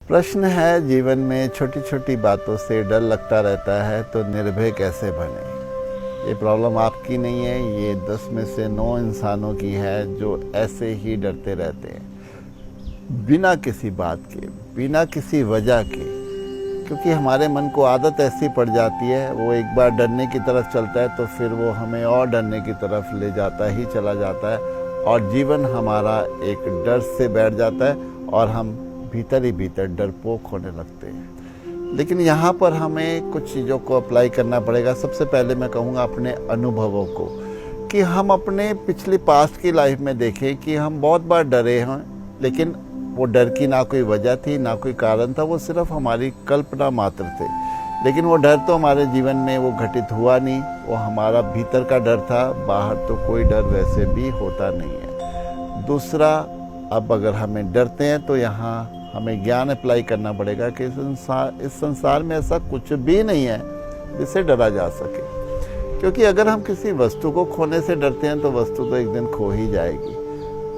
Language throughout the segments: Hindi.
प्रश्न है, जीवन में छोटी छोटी बातों से डर लगता रहता है तो निर्भय कैसे बने। ये प्रॉब्लम आपकी नहीं है, ये 10 में से 9 इंसानों की है जो ऐसे ही डरते रहते हैं बिना किसी बात के, बिना किसी वजह के। क्योंकि हमारे मन को आदत ऐसी पड़ जाती है, वो एक बार डरने की तरफ चलता है तो फिर वो हमें और डरने की तरफ ले जाता ही चला जाता है और जीवन हमारा एक डर से बैठ जाता है और हम भीतर ही भीतर डरपोक होने लगते हैं। लेकिन यहाँ पर हमें कुछ चीज़ों को अप्लाई करना पड़ेगा। सबसे पहले मैं कहूँगा अपने अनुभवों को, कि हम अपने पिछले पास्ट की लाइफ में देखें कि हम बहुत बार डरे हैं, लेकिन वो डर की ना कोई वजह थी ना कोई कारण था, वो सिर्फ हमारी कल्पना मात्र थे। लेकिन वो डर तो हमारे जीवन में वो घटित हुआ नहीं, वो हमारा भीतर का डर था, बाहर तो कोई डर वैसे भी होता नहीं है। दूसरा, अब अगर हमें डरते हैं तो यहाँ हमें ज्ञान अप्लाई करना पड़ेगा कि इस संसार में ऐसा कुछ भी नहीं है जिससे डरा जा सके। क्योंकि अगर हम किसी वस्तु को खोने से डरते हैं तो वस्तु तो एक दिन खो ही जाएगी।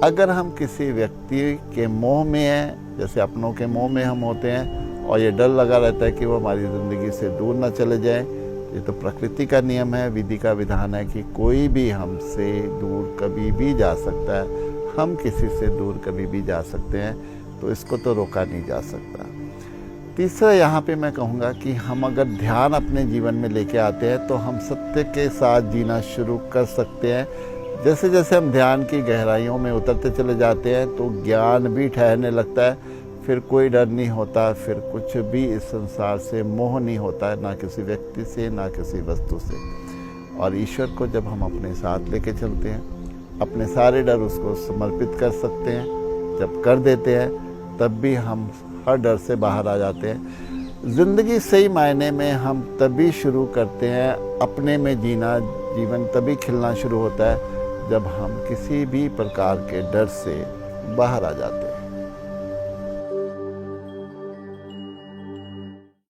अगर हम किसी व्यक्ति के मोह में हैं, जैसे अपनों के मोह में हम होते हैं और ये डर लगा रहता है कि वो हमारी ज़िंदगी से दूर ना चले जाए, ये तो प्रकृति का नियम है, विधि का विधान है कि कोई भी हमसे दूर कभी भी जा सकता है, हम किसी से दूर कभी भी जा सकते हैं, तो इसको तो रोका नहीं जा सकता। तीसरा, यहाँ पे मैं कहूँगा कि हम अगर ध्यान अपने जीवन में लेके आते हैं तो हम सत्य के साथ जीना शुरू कर सकते हैं। जैसे जैसे हम ध्यान की गहराइयों में उतरते चले जाते हैं तो ज्ञान भी ठहरने लगता है, फिर कोई डर नहीं होता, फिर कुछ भी इस संसार से मोह नहीं होता है, ना किसी व्यक्ति से ना किसी वस्तु से। और ईश्वर को जब हम अपने साथ लेके चलते हैं, अपने सारे डर उसको समर्पित कर सकते हैं। जब कर देते हैं तब भी हम हर डर से बाहर आ जाते हैं। ज़िंदगी सही मायने में हम तभी शुरू करते हैं अपने में जीना, जीवन तभी खिलना शुरू होता है जब हम किसी भी प्रकार के डर से बाहर आ जाते हैं।